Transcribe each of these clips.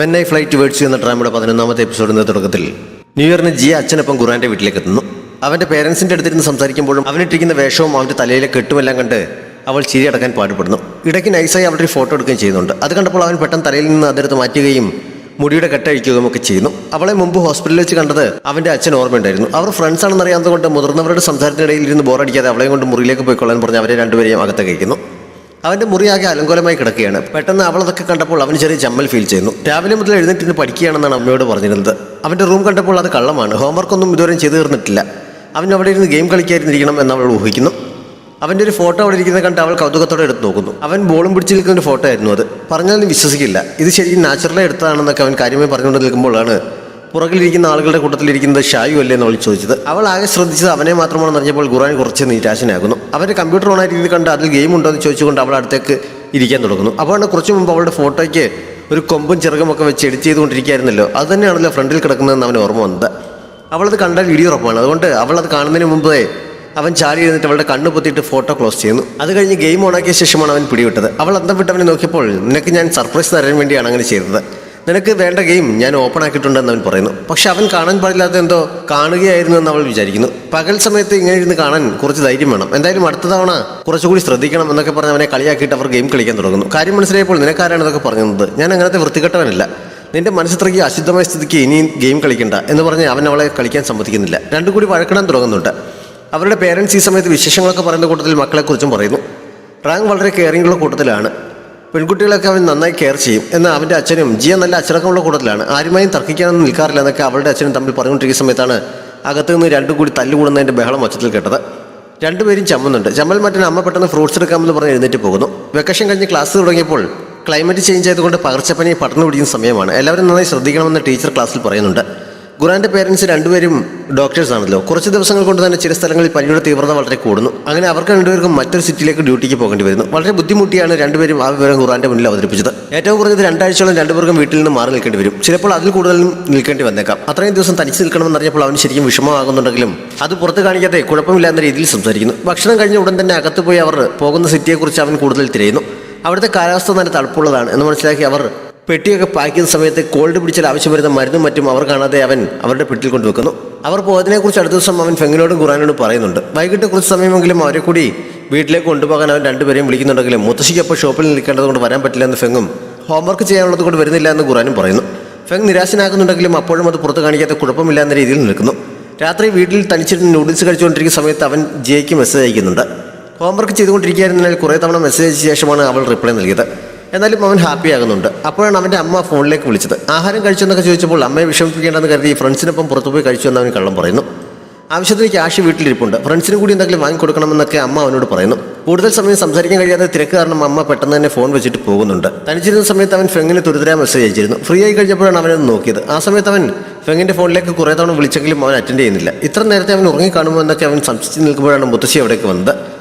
When I fly towards എന്ന ഡ്രാമയുടെ 11ാമത്തെ എപ്പിസോഡിന്റെ തുടക്കത്തിൽ new ഇയറിന് Jiya അച്ഛനൊപ്പം ഖുറാന്റെ വീട്ടിലേക്ക് എത്തുന്നു. അവന്റെ പേരൻസിന്റെ അടുത്തിരുന്ന് സംസാരിക്കുമ്പോഴും അവനിട്ടിരിക്കുന്ന വേഷവും അവന്റെ തലയിലെ കെട്ടുമെല്ലാം കണ്ട് അവൾ ചിരി അടക്കാൻ പാടുപെടുന്നു. ഇടയ്ക്ക് നൈസായി അവരുടെ ഫോട്ടോ എടുക്കുകയും ചെയ്യുന്നുണ്ട്. അത് കണ്ടപ്പോൾ അവൻ പെട്ടെന്ന് തലയിൽ നിന്ന് അതെടുത്ത് മാറ്റുകയും മുടിയുടെ കെട്ടഴിക്കുകയും ഒക്കെ ചെയ്യുന്നു. അവളെ മുമ്പ് ഹോസ്പിറ്റലിൽ വെച്ച് കണ്ടത് അവന്റെ അച്ഛൻ ഓർമ്മയുണ്ടായിരുന്നു. അവർ ഫ്രണ്ട്സ് ആണെന്ന് അറിയാവുന്നതുകൊണ്ട് മുതിർന്നവരുടെ സംസാരത്തിനിടയിൽ ഇരുന്ന് ബോറടിക്കാതെ അവളെയും കൊണ്ട് മുറിയിലേക്ക് പോയിക്കൊള്ളാൻ പറഞ്ഞ് അവരെ രണ്ടുപേരെയും അകത്ത് കഴിക്കുന്നു. അവന്റെ മുറിയാകെ അലങ്കോലമായി കിടക്കുകയാണ്. പെട്ടെന്ന് അവളതൊക്കെ കണ്ടപ്പോൾ അവന് ചെറിയ ചമ്മൽ ഫീൽ ചെയ്യുന്നു. രാവിലെ മുതൽ എഴുന്നേറ്റിന്ന് പഠിക്കുകയാണെന്നാണ് അമ്മയോട് പറഞ്ഞിരുന്നത്. അവന്റെ റൂം കണ്ടപ്പോൾ അത് കള്ളമാണ്. ഹോംവർക്കൊന്നും ഇതുവരെ ചെയ്തു തീർന്നിട്ടില്ല. അവൻ അവിടെ ഇരുന്ന് ഗെയിം കളിക്കാതിരിക്കണം എന്ന് അവൾ ഊഹിക്കുന്നു. അവൻ്റെ ഒരു ഫോട്ടോ അവിടെ ഇരിക്കുന്നത് കണ്ട് അവൾ കൗതുകത്തോടെ എടുത്ത് നോക്കുന്നു. അവൻ ബോളും പിടിച്ച് നിൽക്കുന്ന ഒരു ഫോട്ടോ ആയിരുന്നു അത്. പറഞ്ഞാലും വിശ്വസിക്കില്ല. ഇത് ശരിക്കും നാച്ചുറലായി എടുത്തതാണെന്നൊക്കെ അവൻ കാര്യമായി പറഞ്ഞുകൊണ്ട് നിൽക്കുമ്പോഴാണ് പുറകിലിരിക്കുന്ന ആളുകളുടെ കൂട്ടത്തിലിരിക്കുന്നത് ഷായു അല്ലേ എന്ന് അവൾ ചോദിച്ചത്. അവൾ ആകെ ശ്രദ്ധിച്ചത് അവനെ മാത്രമാണെന്ന് അറിഞ്ഞപ്പോൾ ഖുറാൻ കുറച്ച് നിരാശനാകുന്നു. അവൻ്റെ കമ്പ്യൂട്ടർ ഓണായിട്ട് കണ്ട് അതിൽ ഗെയിം ഉണ്ടോ എന്ന് ചോദിച്ചുകൊണ്ട് അവൾ അടുത്തേക്ക് ഇരിക്കാൻ തുടങ്ങുന്നു. അപ്പോഴാണ് കുറച്ച് മുമ്പ് അവളുടെ ഫോട്ടോയ്ക്ക് ഒരു കൊമ്പും ചിറകുമൊക്കെ വെച്ച് എഡിറ്റ് ചെയ്തുകൊണ്ടിരിക്കുകയായിരുന്നല്ലോ. അത് തന്നെയാണല്ലോ ഫ്രണ്ടിൽ കിടക്കുന്നതെന്ന് അവന് ഓർമ്മ വന്നത്. അവളത് കണ്ടാൽ വീഡിയോ ഉറപ്പാണ്. അതുകൊണ്ട് അവൾ അത് കാണുന്നതിന് മുമ്പേ അവൻ ചാടി എഴുന്നിട്ട് അവളുടെ കണ്ണ് പൊത്തിയിട്ട് ഫോട്ടോ ക്ലോസ് ചെയ്യുന്നു. അത് കഴിഞ്ഞ് ഗെയിം ഓണാക്കിയ ശേഷമാണ് അവൻ പിടിവിട്ടത്. അവൾ അന്തം വിട്ടവനെ നോക്കിയപ്പോൾ നിനക്ക് ഞാൻ സർപ്രൈസ് തരാൻ വേണ്ടിയാണ് അങ്ങനെ ചെയ്തത്. നിനക്ക് വേണ്ട ഗെയിം ഞാൻ ഓപ്പൺ ആക്കിയിട്ടുണ്ടെന്ന് അവൻ പറയുന്നു. പക്ഷെ അവൻ കാണാൻ പാടില്ലാത്ത എന്തോ കാണുകയായിരുന്നു എന്ന് അവൾ വിചാരിക്കുന്നു. പകൽ സമയത്ത് ഇങ്ങനെ ഇരുന്ന് കാണാൻ കുറച്ച് ധൈര്യം വേണം. എന്തായാലും അടുത്ത തവണ കുറച്ചുകൂടി ശ്രദ്ധിക്കണം എന്നൊക്കെ പറഞ്ഞ് അവനെ കളിയാക്കിയിട്ട് അവർ ഗെയിം കളിക്കാൻ തുടങ്ങുന്നു. കാര്യം മനസ്സിലായപ്പോൾ നിനക്കാരാണ് ഇതൊക്കെ പറഞ്ഞത്? ഞാൻ അങ്ങനത്തെ വൃത്തികെട്ടവനല്ല. നിന്റെ മനസ്സിത്രയ്ക്ക് അശുദ്ധമായ സ്ഥിതിക്ക് ഇനിയും ഗെയിം കളിക്കണ്ട എന്ന് പറഞ്ഞ് അവൻ അവളെ കളിക്കാൻ സമ്മതിക്കുന്നില്ല. രണ്ടും കൂടി വഴക്കിടാൻ തുടങ്ങുന്നുണ്ട്. അവരുടെ പേരൻസ് ഈ സമയത്ത് വിശേഷങ്ങളൊക്കെ പറയുന്ന കൂട്ടത്തിൽ മക്കളെക്കുറിച്ചും പറയുന്നു. റാങ്ക് വളരെ കെയറിങ്ങുള്ള കൂട്ടത്തിലാണ്. പെൺകുട്ടികളൊക്കെ അവൻ നന്നായി കെയർ ചെയ്യും എന്ന് അവൻ്റെ അച്ഛനും ജിയ നല്ല അച്ചടക്കമുള്ള കൂട്ടത്തിലാണ്. ആരുമായും തർക്കിക്കാനൊന്നും നിൽക്കാറില്ല എന്നൊക്കെ അവളുടെ അച്ഛനും തമ്മിൽ പറഞ്ഞുകൊണ്ടിരിക്കുന്ന സമയത്താണ് അകത്തു നിന്ന് രണ്ടും കൂടി തല്ലുകൂടുന്നതിൻ്റെ ബഹളം ഒച്ചത്തിൽ കേട്ടത്. രണ്ടുപേരും ചമ്മുന്നുണ്ട്. ചമ്മൽ മറ്റൊരു അമ്മ പെട്ടെന്ന് ഫ്രൂട്ട്സ് എടുക്കാമെന്ന് പറഞ്ഞ് എഴുന്നേറ്റ് പോകുന്നു. വെക്കേഷൻ കഴിഞ്ഞ് ക്ലാസ് തുടങ്ങിയപ്പോൾ ക്ലൈമറ്റ് ചേഞ്ച് ആയതുകൊണ്ട് പകർച്ചപ്പനി പടർന്നു പിടിക്കുന്ന സമയമാണ്. എല്ലാവരും നന്നായി ശ്രദ്ധിക്കണമെന്ന് ടീച്ചർ ക്ലാസ്സിൽ പറയുന്നുണ്ട്. ഖുറാന്റെ പേരൻസ് രണ്ടുപേരും ഡോക്ടേഴ്സ് ആണല്ലോ. കുറച്ച് ദിവസങ്ങൾ കൊണ്ട് തന്നെ ചില സ്ഥലങ്ങളിൽ പനിയുടെ തീവ്രത വളരെ കൂടുന്നു. അങ്ങനെ അവർക്ക് രണ്ടുപേർക്കും മറ്റൊരു സിറ്റിയിലേക്ക് ഡ്യൂട്ടിക്ക് പോകേണ്ടി വരുന്നു. വളരെ ബുദ്ധിമുട്ടിയാണ് രണ്ടുപേരും ആ വിവരം ഖുറാന്റെ മുന്നിൽ അവതരിപ്പിച്ചത്. ഏറ്റവും കുറഞ്ഞത് 2 ആഴ്ചയോളം രണ്ടുപേർക്കും വീട്ടിൽ നിന്ന് മാറി നിൽക്കേണ്ടി വരും. ചിലപ്പോൾ അതിൽ കൂടുതലും നിൽക്കേണ്ടി വന്നേക്കാം. അത്രയും ദിവസം തനിച്ച് നിൽക്കണമെന്നറിഞ്ഞപ്പോൾ അവന് ശരിക്കും വിഷമമാകുന്നുണ്ടെങ്കിലും അത് പുറത്ത് കാണിക്കാതെ കുഴപ്പമില്ല എന്ന രീതിയിൽ സംസാരിക്കുന്നു. ഭക്ഷണം കഴിഞ്ഞ ഉടൻ തന്നെ അകത്ത് പോയി അവർ പോകുന്ന സിറ്റിയെക്കുറിച്ച് അവൻ കൂടുതൽ തിരയുന്നു. അവിടുത്തെ കാലാവസ്ഥ നല്ല തണുപ്പുള്ളതാണ് എന്ന് മനസ്സിലാക്കി അവർ പെട്ടിയൊക്കെ പാക്ക് ചെയ്യുന്ന സമയത്ത് കോൾഡ് പിടിച്ചാൽ ആവശ്യം വരുന്ന മരുന്നും മറ്റും അവർ കാണാതെ അവൻ അവരുടെ പെട്ടിയിൽ കൊണ്ടുവെക്കുന്നു. അവർ പോയതിനെക്കുറിച്ച് അടുത്ത ദിവസം അവൻ ഫെങ്ങിനോടും ഖുറാനോടും പറയുന്നുണ്ട്. വൈകിട്ട് കുറച്ച് സമയമെങ്കിലും അവരെ കൂടി വീട്ടിലേക്ക് കൊണ്ടുപോകാൻ അവൻ രണ്ടുപേരെയും വിളിക്കുന്നുണ്ടെങ്കിലും മുത്തശ്ശിക്കൊപ്പം ഷോപ്പിൽ നിൽക്കേണ്ടത് കൊണ്ട് വരാൻ പറ്റില്ല എന്ന് ഫെങ്ങും ഹോംവർക്ക് ചെയ്യാനുള്ളത് കൊണ്ട് വരുന്നില്ല എന്ന് ഖുറാനും പറയുന്നു. ഫെങ് നിരാശനാകുന്നുണ്ടെങ്കിലും അപ്പോഴും അത് പുറത്ത് കാണിക്കാത്ത കുഴപ്പമില്ല എന്ന രീതിയിൽ നിൽക്കുന്നു. രാത്രി വീട്ടിൽ തനിച്ചിട്ട് നൂഡിൽസ് കഴിച്ചുകൊണ്ടിരിക്കുന്ന സമയത്ത് അവൻ ജിയയ്ക്ക് മെസ്സേജ് അയക്കുന്നുണ്ട്. ഹോംവർക്ക് ചെയ്തുകൊണ്ടിരിക്കുകയായിരുന്നാൽ കുറേ തവണ മെസ്സേജ് അയച്ച ശേഷമാണ് അവൾ റിപ്ലൈ നൽകിയത്. എന്നാലും അവൻ ഹാപ്പി ആകുന്നുണ്ട്. അപ്പോഴാണ് അവൻ്റെ അമ്മ ഫോണിലേക്ക് വിളിച്ചത്. ആഹാരം കഴിച്ചെന്നൊക്കെ ചോദിച്ചപ്പോൾ അമ്മയെ വിഷമിപ്പിക്കേണ്ടെന്ന് കരുതി ഫ്രണ്ട്സിനൊപ്പം പുറത്തുപോയി കഴിച്ചു എന്ന് അവൻ കള്ളം പറയുന്നു. ആവശ്യത്തിന് ക്യാഷ് വീട്ടിലിരിപ്പുണ്ട്. ഫ്രണ്ട്സിനും കൂടി എന്തെങ്കിലും വാങ്ങിക്കൊടുക്കണമെന്നൊക്കെ അമ്മ അവനോട് പറയുന്നു. കൂടുതൽ സമയം സംസാരിക്കാൻ കഴിയാതെ തിരക്ക് കാരണം അമ്മ പെട്ടെന്ന് തന്നെ ഫോൺ വെച്ചിട്ട് പോകുന്നുണ്ട്. തനിച്ചിരുന്ന സമയത്ത് അവൻ ഫെങ്ങിന് തുരിതരാ മെസ്സേജ് അയച്ചിരുന്നു. ഫ്രീ ആയി കഴിഞ്ഞപ്പോഴാണ് അവനൊന്ന് നോക്കിയത്. ആ സമയത്ത് അവൻ ഫെങ്ങിൻ്റെ ഫോണിലേക്ക് കുറേ തവണ വിളിച്ചെങ്കിലും അവൻ അറ്റൻഡ് ചെയ്യുന്നില്ല. ഇത്ര നേരത്തെ അവൻ ഉറങ്ങിക്കാണുമോ എന്നൊക്കെ അവൻ സംശയിച്ച് നിൽക്കുമ്പോഴാണ് മുത്തശ്ശി അവിടേക്ക് വന്നത്.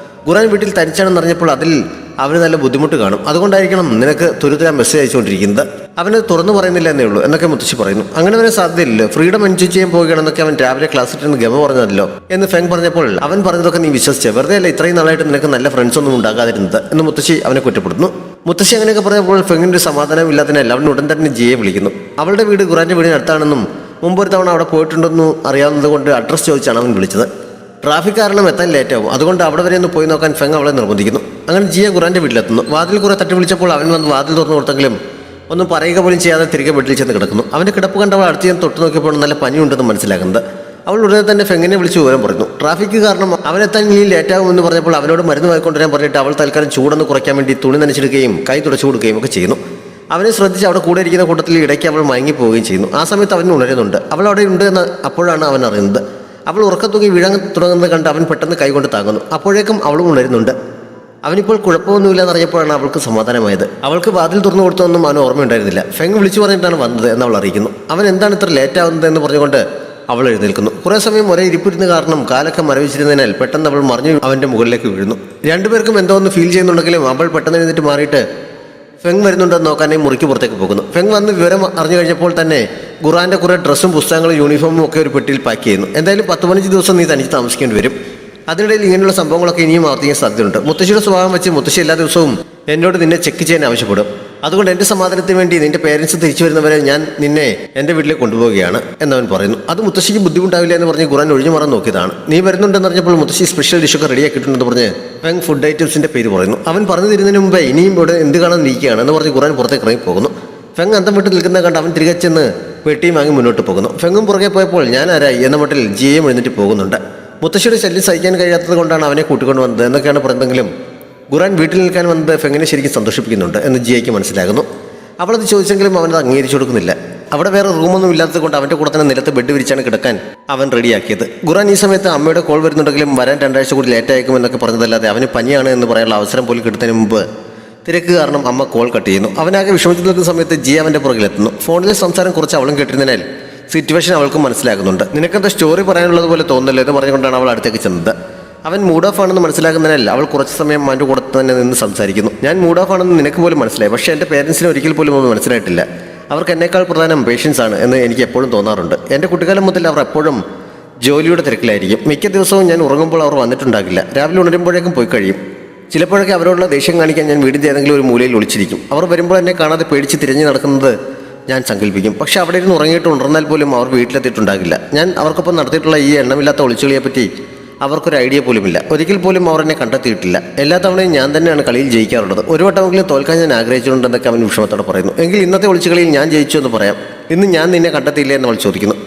ഖുറാൻ വീട്ടിൽ തനിച്ചാണെന്നറിഞ്ഞപ്പോൾ അതിൽ അവന് നല്ല ബുദ്ധിമുട്ട് കാണും. അതുകൊണ്ടായിരിക്കണം നിനക്ക് തുരുത്തരാ മെസ്സേജ് അയച്ചുകൊണ്ടിരിക്കുന്നത്. അവന് തുറന്നു പറയുന്നില്ല എന്നേ ഉള്ളൂ എന്നൊക്കെ മുത്തശ്ശി പറയുന്നു. അങ്ങനെ അവന് സാധ്യതയില്ലല്ലോ. ഫ്രീഡം എൻജോയ് ചെയ്യാൻ പോവുകയാണെന്നൊക്കെ അവൻ രാവിലെ ക്ലാസ്സിൽ ഗമ പറഞ്ഞതല്ലോ എന്ന് ഫെങ് പറഞ്ഞപ്പോൾ അവൻ പറഞ്ഞതൊക്കെ നീ വിശ്വസിച്ചേ? വെറുതെ അല്ല ഇത്രയും നാളായിട്ട് നിനക്ക് നല്ല ഫ്രണ്ട്സ് ഒന്നും ഉണ്ടാകാതിരുന്നത് എന്ന് മുത്തശ്ശി അവനെ കുറ്റപ്പെടുന്നു. മുത്തശ്ശി അങ്ങനെയൊക്കെ പറഞ്ഞപ്പോൾ ഫെങ്ങിൻ്റെ സമാധാനം ഇല്ലാത്തതിനാൽ അവൻ ഉടൻ തന്നെ ജിയെ വിളിക്കുന്നു. അവളുടെ വീട് ഖുറാന്റെ വീടിന് അടുത്താണെന്നും മുമ്പൊരു തവണ അവിടെ പോയിട്ടുണ്ടെന്നും അറിയാവുന്നത് കൊണ്ട് അഡ്രസ്സ് ചോദിച്ചാണ് അവൻ വിളിച്ചത്. ട്രാഫിക് കാരണം എത്താൻ ലേറ്റാവും. അതുകൊണ്ട് അവിടെ വരെ ഒന്ന് പോയി നോക്കാൻ ഫെങ് അവളെ നിർബന്ധിക്കുന്നു. അങ്ങനെ ജിയ ഖുറാന്റെ വീട്ടിലെത്തുന്നു. വാതിൽ കുറെ തട്ടി വിളിച്ചപ്പോൾ അവൻ വന്ന് വാതിൽ തുറന്നു കൊടുത്തെങ്കിലും ഒന്നും പറയുക പോലും ചെയ്യാതെ തിരികെ വീട്ടിൽ ചെന്ന് കിടക്കുന്നു. അവൻ്റെ കിടപ്പ് കണ്ട് അവൾ അടുത്ത് ഞാൻ തൊട്ട് നോക്കിയപ്പോൾ നല്ല പനിയുണ്ടെന്ന് മനസ്സിലാക്കുന്നത്. അവൾ ഉടനെ തന്നെ ഫെങ്ങിനെ വിളിച്ച് വിവരം പറഞ്ഞു. ട്രാഫിക് കാരണം അവനെത്താൻ ഇനി ലേറ്റാകുമെന്ന് പറഞ്ഞപ്പോൾ അവനോട് മരുന്ന് വാങ്ങിക്കൊണ്ടുവരാൻ പറഞ്ഞിട്ട് അവൾ തൽക്കാലം ചൂടൊന്ന് കുറയ്ക്കാൻ വേണ്ടി തുണി നനച്ചെടുക്കുകയും കൈ തുടച്ചു കൊടുക്കുകയും ഒക്കെ ചെയ്യുന്നു. അവനെ ശ്രദ്ധിച്ച് അവിടെ കൂടെ ഇരിക്കുന്ന കൂട്ടത്തിൽ ഇടയ്ക്ക് അവൾ മയങ്ങിപ്പോവുകയും ചെയ്യുന്നു. ആ സമയത്ത് അവൻ ഉണരുന്നുണ്ട്. അവൾ അവിടെ ഉണ്ട് എന്ന് അപ്പോഴാണ് അവൻ അറിയുന്നത്. അവൾ ഉറക്കത്തൂങ്ങി വീഴാൻ തുടങ്ങുന്നത് കണ്ട് അവൻ പെട്ടെന്ന് കൈകൊണ്ട് താങ്ങുന്നു. അപ്പോഴേക്കും അവളും ഉണരുന്നുണ്ട്. അവനിപ്പോൾ കുഴപ്പമൊന്നുമില്ലെന്ന് അറിയപ്പോഴാണ് അവൾക്ക് സമാധാനമായത്. അവൾക്ക് വാതിൽ തുറന്നു കൊടുത്തതൊന്നും അവന് ഓർമ്മയുണ്ടായിരുന്നില്ല. ഫെങ് വിളിച്ചു പറഞ്ഞിട്ടാണ് വന്നത് എന്ന് അവൾ അറിയിക്കുന്നു. അവൻ എന്താണ് ഇത്ര ലേറ്റ് ആവുന്നത് എന്ന് പറഞ്ഞുകൊണ്ട് അവൾ എഴുന്നേൽക്കുന്നു. കുറേ സമയം ഒരേ ഇരിപ്പിരുന്ന കാരണം കാലൊക്കെ മരവിച്ചിരുന്നതിനാൽ പെട്ടെന്ന് അവൾ മറിഞ്ഞു അവൻ്റെ മുകളിലേക്ക് വീഴുന്നു. രണ്ടുപേർക്കും എന്തോ ഒന്ന് ഫീൽ ചെയ്യുന്നുണ്ടെങ്കിലും അവൾ പെട്ടെന്ന് എഴുന്നേറ്റ് മാറിയിട്ട് ഫെങ് വരുന്നുണ്ടെന്ന് നോക്കാനേ മുറിക്ക് പുറത്തേക്ക് പോകുന്നു. ഫെങ് വന്ന് വിവരം അറിഞ്ഞു കഴിഞ്ഞപ്പോൾ തന്നെ ഖുറാന്റെ കുറേ ഡ്രസ്സും പുസ്തകങ്ങളും യൂണിഫോമും ഒക്കെ ഒരു പെട്ടിയിൽ പാക്ക് ചെയ്യുന്നു. എന്തായാലും 10-15 ദിവസം നീ തനിച്ച് താമസിക്കേണ്ടി വരും. അതിനിടയിൽ ഇങ്ങനെയുള്ള സംഭവങ്ങളൊക്കെ ഇനിയും ആവർത്തിക്കാൻ സാധ്യതയുണ്ട്. മുത്തശ്ശിയുടെ സ്വഭാവം വെച്ച് മുത്തശ്ശി എല്ലാ ദിവസവും എന്നോട് നിന്നെ ചെക്ക് ചെയ്യാൻ ആവശ്യപ്പെടും. അതുകൊണ്ട് എൻ്റെ സമാധാനത്തിന് വേണ്ടി നിന്റെ പേരൻസ് തിരിച്ചു വരുന്നവരെ ഞാൻ നിന്നെ എൻ്റെ വീട്ടിലേക്ക് കൊണ്ടുപോവുകയാണ് എന്നവൻ പറയുന്നു. അത് മുത്തശ്ശിക്ക് ബുദ്ധിമുട്ടാവില്ല എന്ന് പറഞ്ഞ് ഖുറാൻ ഒഴിഞ്ഞു മാറാൻ നോക്കിയതാണ്. നീ വരുന്നുണ്ടെന്ന് പറഞ്ഞപ്പോൾ മുത്തശ്ശി സ്പെഷ്യൽ ഡിഷൊക്കെ റെഡിയാക്കിയിട്ടുണ്ടെന്ന് പറഞ്ഞ് ഫെങ് ഫുഡ് ഐറ്റംസിന്റെ പേര് പറയുന്നു. അവൻ പറഞ്ഞു തരുന്നതിന് മുമ്പേ ഇനിയും ഇവിടെ എന്ത് കാണാൻ ഇരിക്കുകയാണ് എന്ന് പറഞ്ഞ് ഖുറാൻ പുറത്തേക്ക് ഇറങ്ങി പോകുന്നു. ഫെങ് അന്തം വിട്ട് നിൽക്കുന്ന കണ്ട് അവൻ തിരികെ ചെന്ന് പെട്ടിയും വാങ്ങി മുന്നോട്ട് പോകുന്നു. ഫെങ്ങും പുറകെ പോയപ്പോൾ ഞാൻ ആരായി എന്ന മട്ടിൽ ജിയയും എഴുന്നേറ്റ് പോകുന്നുണ്ട്. മുത്തശ്ശിയുടെ ശല്യം സഹിക്കാൻ കഴിയാത്തത് കൊണ്ടാണ് അവനെ കൂട്ടിക്കൊണ്ട് വന്നത് എന്നൊക്കെയാണ് പറയുന്നതെങ്കിലും ഖുറാൻ വീട്ടിൽ നിൽക്കാൻ വന്നത് ഫെങ്ങിനെ ശരിക്കും സന്തോഷിപ്പിക്കുന്നുണ്ട് എന്ന് ജിയയ്ക്ക് മനസ്സിലാകുന്നു. അവളത് ചോദിച്ചെങ്കിലും അവനത് അംഗീകരിച്ചു കൊടുക്കുന്നില്ല. അവിടെ വേറെ റൂമൊന്നും ഇല്ലാത്തത് കൊണ്ട് അവൻ്റെ കൂടെ തന്നെ നിലത്ത് ബെഡ് വിരിച്ചാണ് കിടക്കാൻ അവൻ റെഡിയാക്കിയത്. ഖുറാൻ ഈ സമയത്ത് അമ്മയുടെ കോൾ വരുന്നുണ്ടെങ്കിലും വരാൻ 2 ആഴ്ച കൂടി ലേറ്റ് ആയേക്കും എന്നൊക്കെ പറഞ്ഞതല്ലാതെ അവന് പനിയാണ് എന്ന് പറയാനുള്ള അവസരം പോലും കിട്ടുന്നതിന് മുമ്പ് തിരക്ക് കാരണം അമ്മ കോൾ കട്ട് ചെയ്യുന്നു. അവനാകെ വിഷമിച്ചു നിൽക്കുന്ന സമയത്ത് ജിയ അവൻ്റെ പുറകിലെത്തുന്നു. ഫോണിലെ സംസാരം കുറച്ച് അവളും കേട്ടിരുന്നതിനാൽ സിറ്റുവേഷൻ അവൾക്കും മനസ്സിലാകുന്നുണ്ട്. നിനക്കെന്താ സ്റ്റോറി പറയാനുള്ളത് പോലെ തോന്നല്ലോ എന്ന് പറഞ്ഞുകൊണ്ടാണ് അവൾ അടുത്തേക്ക് ചെന്നത്. അവൻ മൂഡ് ഓഫ് ആണെന്ന് മനസ്സിലാക്കുന്നതിനാൽ അവൾ കുറച്ച് സമയം അവൻ്റെ കൂടെ തന്നെ നിന്ന് സംസാരിക്കുന്നു. ഞാൻ മൂഡ് ഓഫ് ആണെന്ന് നിനക്ക് പോലും മനസ്സിലായി, പക്ഷേ എൻ്റെ പേരൻസിന് ഒരിക്കൽ പോലും ഒന്നും മനസ്സിലായിട്ടില്ല. അവർക്ക് എന്നേക്കാൾ പ്രധാനം പേഷ്യൻസ് ആണ് എന്ന് എനിക്ക് എപ്പോഴും തോന്നാറുണ്ട്. എൻ്റെ കുട്ടിക്കാലം മുതൽ അവർ എപ്പോഴും ജോലിയുടെ തിരക്കിലായിരിക്കും. മിക്ക ദിവസവും ഞാൻ ഉറങ്ങുമ്പോൾ അവർ വന്നിട്ടുണ്ടാകില്ല. രാവിലെ ഉണരുമ്പോഴേക്കും പോയി കഴിയും. ചിലപ്പോഴൊക്കെ അവരോടുള്ള ദേഷ്യം കാണിക്കാൻ ഞാൻ വീടിൻ്റെ ഏതെങ്കിലും ഒരു മൂലയിൽ ഒളിച്ചിരിക്കും. അവർ വരുമ്പോൾ എന്നെ കാണാതെ പേടിച്ച് തിരഞ്ഞു നടക്കുന്നത് ഞാൻ സങ്കല്പിക്കും. പക്ഷെ അവിടെ ഇരുന്ന് ഉറങ്ങിയിട്ട് ഉണർന്നാൽ പോലും അവർ വീട്ടിലെത്തിയിട്ടുണ്ടാകില്ല. ഞാൻ അവർക്കൊപ്പം നടത്തിയിട്ടുള്ള ഈ എണ്ണമില്ലാത്ത ഒളിച്ചുകളിയെപ്പറ്റി അവർക്കൊരു ഐഡിയ പോലുമില്ല. ഒരിക്കൽ പോലും അവർ എന്നെ കണ്ടെത്തിയിട്ടില്ല. എല്ലാ തവണയും ഞാൻ തന്നെയാണ് കളിയിൽ ജയിക്കാറുള്ളത്. ഒരു വട്ടമെങ്കിലും തോൽക്കാൻ ഞാൻ ആഗ്രഹിച്ചിട്ടുണ്ടെന്നൊക്കെ അവൻ വിഷമത്തോടെ പറയുന്നു. എങ്കിൽ ഇന്നത്തെ ഒളിച്ചുകളിയിൽ ഞാൻ ജയിച്ചു എന്ന് പറയാം. ഇന്ന് ഞാൻ നിന്നെ കണ്ടെത്തിയില്ല എന്ന് അവൾ ചോദിക്കുന്നു.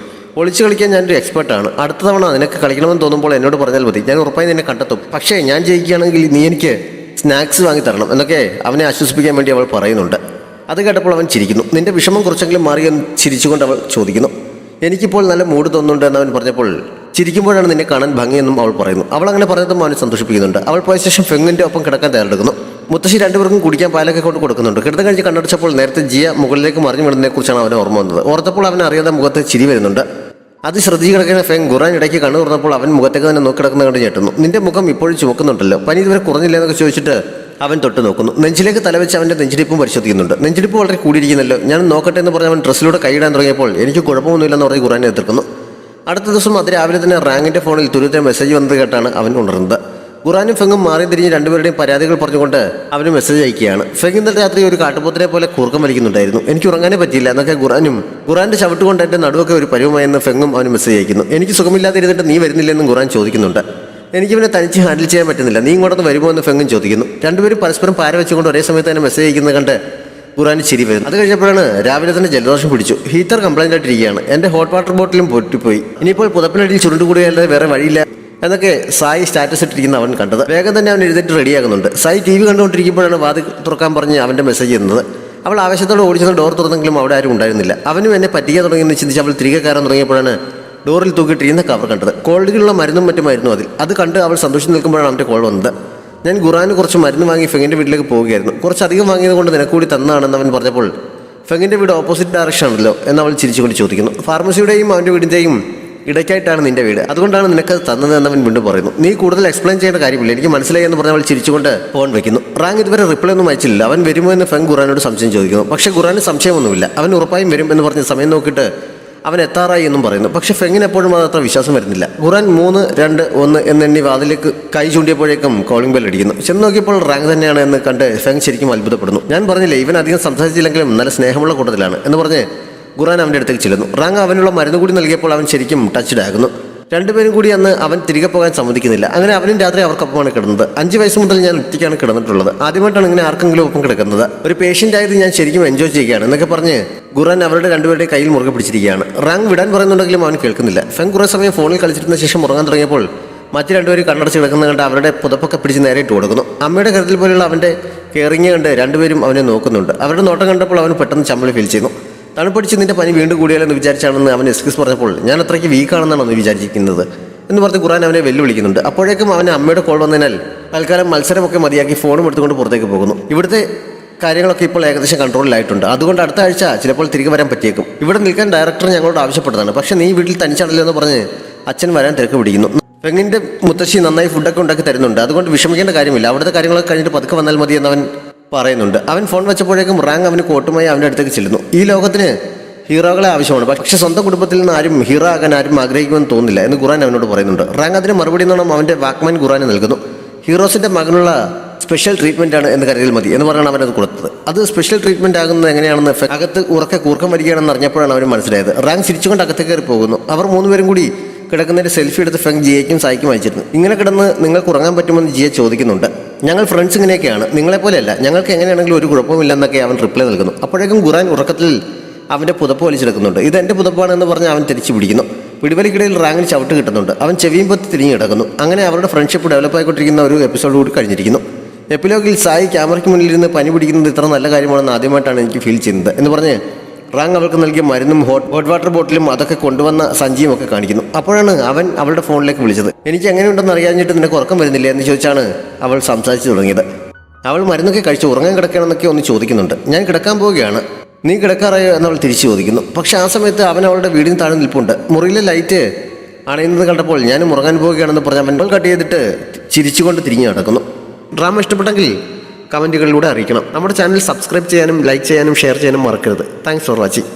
ഒളിച്ചു കളിക്കാൻ ഞാനൊരു എക്സ്പെർട്ടാണ്. അടുത്ത തവണ നിനക്ക് കളിക്കണമെന്ന് തോന്നുമ്പോൾ എന്നോട് പറഞ്ഞാൽ മതി, ഞാൻ ഉറപ്പായി നിന്നെ കണ്ടെത്തും. പക്ഷേ ഞാൻ ജയിക്കുകയാണെങ്കിൽ നീ എനിക്ക് സ്നാക്സ് വാങ്ങി തരണം എന്നൊക്കെ അവനെ ആശ്വസിപ്പിക്കാൻ വേണ്ടി അവൾ പറയുന്നുണ്ട്. അത് കേട്ടപ്പോൾ അവൻ ചിരിക്കുന്നു. നിന്റെ വിഷമം കുറച്ചെങ്കിലും മാറിയെന്ന് ചിരിച്ചുകൊണ്ട് അവൾ ചോദിക്കുന്നു. എനിക്കിപ്പോൾ നല്ല മൂഡ് തോന്നുന്നുണ്ട് എന്നവൻ പറഞ്ഞപ്പോൾ ചിരിക്കുമ്പോഴാണ് നിന്നെ കാണാൻ ഭംഗിയെന്നും അവൾ പറയുന്നു. അവൾ അങ്ങനെ പറഞ്ഞതും അവനെ സന്തോഷിപ്പിക്കുന്നുണ്ട്. അവൾ പോയ ശേഷം ഫെങ്ങിൻ്റെ ഒപ്പം കിടക്കാൻ തയ്യാറെടുക്കുന്നു. മുത്തശ്ശി രണ്ടുപേർക്കും കുടിക്കാൻ പാലൊക്കെ കൊണ്ട് കൊടുക്കുന്നുണ്ട്. കിടന്നു കഴിഞ്ഞ് കണ്ണടച്ചപ്പോൾ നേരത്തെ ജിയ മുകളിലേക്ക് മറിഞ്ഞു വിടുന്നതിനെക്കുറിച്ചാണ് അവന് ഓർമ്മ വന്നത്. ഓർത്തപ്പോൾ അവൻ അറിയാതെ മുഖത്ത് ചിരി വരുന്നുണ്ട്. അത് ശ്രദ്ധിച്ച് കിടക്കുന്ന ഫെങ് ഖുറാൻ ഇടയ്ക്ക് കണ്ണു തുറന്നപ്പോൾ അവൻ മുഖത്തേക്ക് തന്നെ നോക്കി കിടക്കുന്ന കണ്ട് ഞെട്ടുന്നു. നിന്റെ മുഖം ഇപ്പോഴും ചുമക്കുന്നുണ്ടല്ലോ, പനി ഇതുവരെ കുറഞ്ഞില്ല എന്നൊക്കെ ചോദിച്ചിട്ട് അവൻ തൊട്ട് നോക്കുന്നു. നെഞ്ചിലേക്ക് തലവെച്ച് അവൻ്റെ നെഞ്ചിടിപ്പും പരിശോധിക്കുന്നുണ്ട്. നെഞ്ചിടിപ്പ് വളരെ കൂടിയിരിക്കുന്നല്ലോ, ഞാൻ നോക്കട്ടെ എന്ന് പറഞ്ഞ് അവൻ ഡ്രസ്സിലൂടെ കൈയിടാൻ തുടങ്ങിയപ്പോൾ എനിക്ക് കുഴപ്പമൊന്നുമില്ലെന്ന് പറഞ്ഞ് ഖുറാനെ എതിർക്കുന്നു. അടുത്ത ദിവസം അതിരാവിലെ തന്നെ റാങ്കിൻ്റെ ഫോണിൽ തുരുത്തെ മെസ്സേജ് വന്നത് കേട്ടാണ് അവൻ ഉണർന്നത്. ഖുറാനും ഫെങ്ങും മാറി തിരിഞ്ഞ് രണ്ടുപേരുടെയും പരാതികൾ പറഞ്ഞുകൊണ്ട് അവന് മെസ്സേജ് അയക്കുകയാണ്. ഫെങ് ഇന്നലെ രാത്രി ഒരു കാട്ടുപോത്തിനെ പോലെ കൂർക്കം വലിക്കുന്നുണ്ടായിരുന്നു, എനിക്ക് ഉറങ്ങാനേ പറ്റിയില്ല എന്നൊക്കെ ഖുറാൻ്റെ ചവിട്ടുകൊണ്ട് എൻ്റെ നടുവൊക്കെ ഒരു പരുവമായെന്ന് ഫെങ്ങും അവന് മെസ്സേജ് അയക്കുന്നു. എനിക്ക് സുഖമില്ലാതിരുന്നിട്ട് നീ വരുന്നില്ലെന്നും ഖുറാൻ ചോദിക്കുന്നുണ്ട്. എനിക്കിവനെ തനിച്ച് ഹാൻഡിൽ ചെയ്യാൻ പറ്റുന്നില്ല, നീ ഇങ്ങോട്ടൊന്ന് വരുമോ എന്ന് ഫെങ്ങും ചോദിക്കുന്നു. രണ്ടുപേരും പരസ്പരം പാര വെച്ചുകൊണ്ട് ഒരേ സമയത്ത് തന്നെ മെസ്സേജ് അയക്കുന്നത് കണ്ട് ഖുറാന് ചിരി വരുന്നു. അത് കഴിഞ്ഞപ്പോഴാണ് രാവിലെ തന്നെ ജലദോഷം പിടിച്ചു. ഹീറ്റർ കംപ്ലൈൻ്റ് ആയിട്ടിരിക്കുകയാണ്. എൻ്റെ ഹോട്ട് വാട്ടർ ബോട്ടിലും പൊട്ടിപ്പോയി. ഇനിയിപ്പോൾ പുതപ്പിനടിയിൽ ചുരുണ്ടുകൂടിയല്ലാതെ വേറെ വഴിയില്ല എന്നൊക്കെ സായി സ്റ്റാറ്റസ് ഇട്ടിരിക്കുന്ന അവൻ കണ്ടത്. വേഗം തന്നെ അവൻ എഴുന്നേറ്റ് റെഡിയാകുന്നുണ്ട്. സായി TV കണ്ടുകൊണ്ടിരിക്കുമ്പോഴാണ് വാതിൽ തുറക്കാൻ പറഞ്ഞ് അവൻ്റെ മെസ്സേജ് ചെയ്യുന്നത്. അവൾ ആവേശത്തോടെ ഓടിച്ചെന്ന് ഡോർ തുറന്നെങ്കിലും അവിടെ ആരും ഉണ്ടായിരുന്നില്ല. അവനും എന്നെ പറ്റിക്കാൻ തുടങ്ങിയെന്ന് ചിന്തിച്ച് അവൾ തിരികെ കയറാൻ തുടങ്ങിയപ്പോഴാണ് ഡോറിൽ തൂക്കിയിട്ടിരുന്ന കവർ കണ്ടത്. കോൾഡിലുള്ള മരുന്നും മറ്റുമായിരുന്നു അതിൽ. അത് കണ്ട് അവൾ സന്തോഷിച്ച് നിൽക്കുമ്പോഴാണ് അവൻ്റെ കോൾ വന്നത്. ഞാൻ ഖുറാന് കുറച്ച് മരുന്ന് വാങ്ങി ഫെങ്ങിൻ്റെ വീട്ടിലേക്ക് പോവുകയായിരുന്നു. കുറച്ചധികം വാങ്ങിയത് കൊണ്ട് നിനക്കൂടി തന്നാണെന്ന് അവൻ പറഞ്ഞപ്പോൾ ഫെങ്ങിൻ്റെ വീട് ഓപ്പോസിറ്റ് ഡയറക്ഷൻ ആണല്ലോ എന്ന് അവൾ ചിരിച്ചുകൊണ്ട് ചോദിക്കുന്നു. ഫാർമസിയുടെയും അവൻ്റെ വീടിൻ്റെയും ഇടയ്ക്കായിട്ടാണ് നിന്റെ വീട്, അതുകൊണ്ടാണ് നിനക്കത് തന്നത് എന്നവൻ വീണ്ടും പറയുന്നു. നീ കൂടുതൽ എക്സ്പ്ലെയിൻ ചെയ്യേണ്ട കാര്യമില്ല, എനിക്ക് മനസ്സിലായി എന്ന് പറഞ്ഞ് അവൾ ചിരിച്ചുകൊണ്ട് ഫോൺ വയ്ക്കുന്നു. റാങ്ക് ഇതുവരെ റിപ്ലൈ ഒന്നും അയച്ചില്ല. അവൻ വരുമോ എന്ന് ഫെങ് ഖുറാനോട് സംശയം ചോദിക്കുന്നു. പക്ഷേ ഖുറാന് സംശയമൊന്നുമില്ല. അവൻ ഉറപ്പായും വരും എന്ന് പറഞ്ഞ് സമയം നോക്കിയിട്ട് അവൻ എത്താറായി എന്നും പറയുന്നു. പക്ഷേ ഫെങ്ങിന് എപ്പോഴും അത്ര വിശ്വാസം വരുന്നില്ല. ഖുറാൻ 3, 2, 1 എന്നെണ്ണി വാതിലേക്ക് കൈ ചൂണ്ടിയപ്പോഴേക്കും കോളിംഗ് ബെൽ അടിക്കുന്നു. ചെന്ന് നോക്കിയപ്പോൾ റാങ്ക് തന്നെയാണ് എന്ന് കണ്ട് ഫെങ് ശരിക്കും അത്ഭുതപ്പെടുന്നു. ഞാൻ പറഞ്ഞില്ലേ ഇവൻ അധികം സംസാരിച്ചില്ലെങ്കിലും നല്ല സ്നേഹമുള്ള കൂട്ടത്തിലാണ് എന്ന് പറഞ്ഞ് ഖുറാൻ അവൻ്റെ അടുത്തേക്ക് ചെല്ലുന്നു. റാങ്ക് അവനുള്ള മരുന്ന് കൂടി നൽകിയപ്പോൾ അവൻ ശരിക്കും ടച്ച്ഡ് ആകുന്നു. രണ്ടുപേരും കൂടി അന്ന് അവൻ തിരികെ പോകാൻ സമ്മതിക്കുന്നില്ല. അങ്ങനെ അവനും രാത്രി അവർക്കൊപ്പമാണ് കിടന്നത്. 5 വയസ്സ് മുതൽ ഞാൻ ഒറ്റയ്ക്കാണ് കിടന്നിട്ടുള്ളത്. ആദ്യമായിട്ടാണ് ഇങ്ങനെ ആർക്കെങ്കിലും ഒപ്പം കിടക്കുന്നത്. ഒരു പേഷ്യൻ്റ് ആയത് ഞാൻ ശരിക്കും എൻജോയ് ചെയ്യുകയാണ് എന്നൊക്കെ പറഞ്ഞ് ഖുറാൻ അവരുടെ രണ്ടുപേരുടെ കയ്യിൽ മുറുകെ പിടിച്ചിരിക്കുകയാണ്. റാങ്ക് വിടാൻ പറയുന്നുണ്ടെങ്കിലും അവൻ കേൾക്കുന്നില്ല. ഫെങ് കുറേ സമയം ഫോണിൽ കളിച്ചിരുന്ന ശേഷം ഉറങ്ങാൻ തുടങ്ങിയപ്പോൾ മറ്റു രണ്ടുപേരും കണ്ണടച്ച് കിടക്കുന്നത് കണ്ട് അവരുടെ പുതപ്പൊക്കെ പിടിച്ച് നേരെ ഇട്ട് കൊടുക്കുന്നു. അമ്മയുടെ കരുതൽ പോലെയുള്ള അവൻ്റെ കെയറിങ് കണ്ട് രണ്ടുപേരും അവനെ നോക്കുന്നുണ്ട്. അവരുടെ നോട്ടം കണ്ടപ്പോൾ അവന് പെട്ടെന്ന് ചമ്മൽ ഫീൽ ചെയ്യുന്നു. തണുപ്പടിച്ച് നിന്റെ പനി വീണ്ടും കൂടിയാലെന്ന് വിചാരിച്ചാണെന്ന് അവൻ എക്സ്ക്യൂസ് പറഞ്ഞപ്പോൾ ഞാൻ അത്രയ്ക്ക് വീക്കാണെന്നാണ് ഒന്ന് വിചാരിച്ചിരിക്കുന്നത് എന്ന് പറഞ്ഞ് ഖുറാൻ അവനെ വെല്ലുവിളിക്കുന്നുണ്ട്. അപ്പോഴേക്കും അവന് അമ്മയുടെ കോൾ വന്നതിനാൽ തൽക്കാലം മത്സരമൊക്കെ മതിയാക്കി ഫോണും എടുത്തുകൊണ്ട് പുറത്തേക്ക് പോകുന്നു. ഇവിടുത്തെ കാര്യങ്ങളൊക്കെ ഇപ്പോൾ ഏകദേശം കൺട്രോളിലായിട്ടുണ്ട്. അതുകൊണ്ട് അടുത്ത ആഴ്ച ചിലപ്പോൾ തിരികെ വരാൻ പറ്റിയേക്കും. ഇവിടെ നിൽക്കാൻ ഡയറക്ടർ ഞങ്ങളോട് ആവശ്യപ്പെട്ടതാണ്. പക്ഷേ നീ വീട്ടിൽ തനിച്ചാണല്ലോ എന്ന് പറഞ്ഞ് അച്ഛൻ വരാൻ തിരക്ക് പിടിക്കുന്നു. ഫെങ്ങിൻ്റെ മുത്തശ്ശി നന്നായി ഫുഡൊക്കെ ഉണ്ടാക്കി തരുന്നുണ്ട്, അതുകൊണ്ട് വിഷമിക്കേണ്ട കാര്യമില്ല. അവിടുത്തെ കാര്യങ്ങളൊക്കെ കഴിഞ്ഞിട്ട് പതുക്കെ വന്നാൽ മതി എന്നവൻ പറയുന്നുണ്ട്. അവൻ ഫോൺ വെച്ചപ്പോഴേക്കും റാങ്ക് അവന് കോട്ടുമായി അവൻ്റെ അടുത്തേക്ക് ചെല്ലുന്നു. ഈ ലോകത്തിന് ഹീറോകളെ ആവശ്യമാണ്, പക്ഷേ സ്വന്തം കുടുംബത്തിൽ നിന്ന് ആരും ഹീറോ ആകാൻ ആരും ആഗ്രഹിക്കുമെന്ന് തോന്നുന്നില്ല എന്ന് ഖുറാൻ അവനോട് പറയുന്നുണ്ട്. റാങ്ക് അതിന് മറുപടി എന്നോണം അവൻ്റെ വാക്മാൻ ഖുറാന് നൽകുന്നു. ഹീറോസിൻ്റെ മകനുള്ള സ്പെഷ്യൽ ട്രീറ്റ്മെന്റ് ആണ് എന്ന് കരുതിയാൽ മതി എന്ന് പറഞ്ഞാണ് അവനത് കൊടുത്തത്. അത് സ്പെഷ്യൽ ട്രീറ്റ്മെന്റ് ആകുന്നത് എങ്ങനെയാണെന്ന് അകത്ത് ഉറക്കെ കൂർക്കം വരികയാണെന്ന് അറിഞ്ഞപ്പോഴാണ് അവർ മനസ്സിലായത്. റാങ് ചിരിച്ചുകൊണ്ട് അകത്തേക്ക് കയറി പോകുന്നു. അവർ 3 പേരും കൂടി കിടക്കുന്നതിന്റെ സെൽഫി എടുത്ത് ഫെങ് ജിയയ്ക്കും സായിക്കും അയച്ചിരുന്നു. ഇങ്ങനെ കിടന്ന് നിങ്ങൾക്ക് ഉറങ്ങാൻ പറ്റുമെന്ന് ജിയ ചോദിക്കുന്നുണ്ട്. ഞങ്ങൾ ഫ്രണ്ട്സ് ഇങ്ങനെയൊക്കെയാണ്, നിങ്ങളെപ്പോലെയല്ല, ഞങ്ങൾക്ക് എങ്ങനെയാണെങ്കിലും ഒരു കുഴപ്പമില്ലെന്നൊക്കെ അവൻ റിപ്ലൈ നൽകുന്നു. അപ്പോഴേക്കും ഖുറാൻ ഉറക്കത്തിൽ അവന്റെ പുതപ്പ് വലിച്ചെടുക്കുന്നുണ്ട്. ഇത് എന്റെ പുതപ്പാണെന്ന് പറഞ്ഞ് അവൻ തിരിച്ചു പിടിക്കുന്നു. പിടിവലിക്കിടയിൽ റാങ്ങിൽ ചവിട്ട് കിട്ടുന്നുണ്ട്. അവൻ ചെവിയും പൊത്തി തിരിഞ്ഞു കിടക്കുന്നു. അങ്ങനെ അവരുടെ ഫ്രണ്ട്ഷിപ്പ് ഡെവലപ്പ് ആയിക്കൊണ്ടിരിക്കുന്ന ഒരു എപ്പിസോഡ് കൂടി കഴിഞ്ഞിരിക്കുന്നു. എപ്പിലോഗിൽ സായി ക്യാമറയ്ക്ക് മുന്നിലിരുന്ന് പനി പിടിക്കുന്നത് ഇത്ര നല്ല കാര്യമാണെന്ന് ആദ്യമായിട്ടാണ് എനിക്ക് ഫീൽ ചെയ്യുന്നത് എന്ന് പറഞ്ഞ് റാങ് അവൾക്ക് നൽകിയ മരുന്നും ഹോട്ട് വാട്ടർ ബോട്ടിലും അതൊക്കെ കൊണ്ടുവന്ന സഞ്ചിയും ഒക്കെ കാണിക്കുന്നു. അപ്പോഴാണ് അവൻ അവളുടെ ഫോണിലേക്ക് വിളിച്ചത്. എനിക്ക് എങ്ങനെയുണ്ടെന്ന് അറിയാഞ്ഞിട്ട് നിനക്ക് ഉറക്കം വരുന്നില്ല എന്ന് ചോദിച്ചാണ് അവൾ സംസാരിച്ചു തുടങ്ങിയത്. അവൾ മരുന്നൊക്കെ കഴിച്ച് ഉറങ്ങാൻ കിടക്കണമെന്നൊക്കെ ഒന്ന് ചോദിക്കുന്നുണ്ട്. ഞാൻ കിടക്കാൻ പോവുകയാണ്, നീ കിടക്കാറായോ എന്നവൾ തിരിച്ചു ചോദിക്കുന്നു. പക്ഷെ ആ സമയത്ത് അവൻ അവളുടെ വീടിന് താഴെ നിൽപ്പുണ്ട്. മുറിയിലെ ലൈറ്റ് അണയുന്നത് കണ്ടപ്പോൾ ഞാനും ഉറങ്ങാൻ പോവുകയാണെന്ന് പറഞ്ഞ് അവൻ കട്ട് ചെയ്തിട്ട് ചിരിച്ചുകൊണ്ട് തിരിഞ്ഞു നടക്കുന്നു. ഡ്രാമ ഇഷ്ടപ്പെട്ടെങ്കിൽ കമൻറ്റുകളിലൂടെ അറിയിക്കണം. നമ്മുടെ ചാനൽ സബ്സ്ക്രൈബ് ചെയ്യാനും ലൈക്ക് ചെയ്യാനും ഷെയർ ചെയ്യാനും മറക്കരുത്. Thanks for watching.